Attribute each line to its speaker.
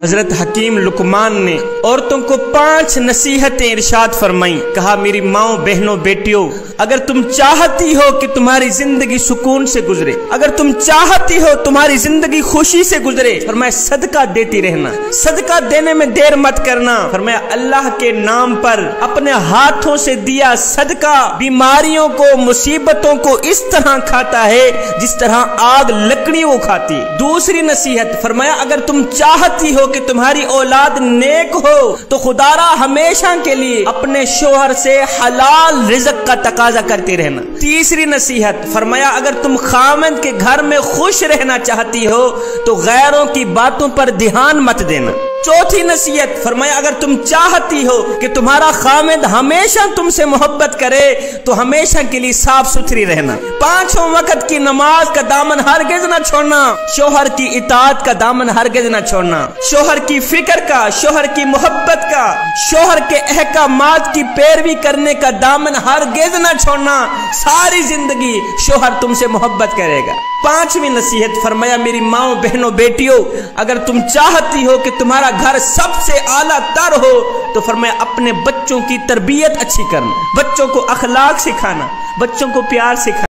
Speaker 1: حضرت حکیم لقمان نے عورتوں کو 5 نصیحتیں ارشاد فرمائیں. کہا میری ماؤں بہنوں بیٹیوں، اگر تم چاہتی ہو کہ تمہاری زندگی سکون سے گزرے، اگر تم چاہتی ہو تمہاری زندگی خوشی سے گزرے، فرمایا صدقہ دیتی رہنا، صدقہ دینے میں دیر مت کرنا. فرمایا اللہ کے نام پر اپنے ہاتھوں سے دیا صدقہ بیماریوں کو، مصیبتوں کو اس طرح کھاتا ہے جس طرح آگ لکڑی وہ کھاتی. دوسری نصیحت فرمایا اگر تم چاہتی ہو کہ تمہاری اولاد نیک ہو تو خدا را ہمیشہ کے لیے اپنے شوہر سے حلال رزق کا تقاضا کرتے رہنا. تیسری نصیحت فرمایا اگر تم خاوند کے گھر میں خوش رہنا چاہتی ہو تو غیروں کی باتوں پر دھیان مت دینا. چوتھی نصیحت فرمایا اگر تم چاہتی ہو کہ تمہارا خاوند ہمیشہ تم سے محبت کرے تو ہمیشہ کے لیے صاف ستھری رہنا. 5 وقت کی نماز کا دامن ہرگز نہ چھوڑنا، شوہر کی اطاعت کا دامن ہرگز نہ چھوڑنا، شوہر کی فکر کا، شوہر کی محبت کا، شوہر کے احکامات کی پیروی کرنے کا دامن ہرگز نہ چھوڑنا. ساری زندگی شوہر تم سے محبت کرے گا. 5ویں نصیحت فرمایا میری ماؤں بہنوں بیٹیوں، اگر تم چاہتی ہو کہ تمہارا گھر سب سے اعلیٰ تر ہو تو فرمایا اپنے بچوں کی تربیت اچھی کرنا، بچوں کو اخلاق سکھانا، بچوں کو پیار سکھانا.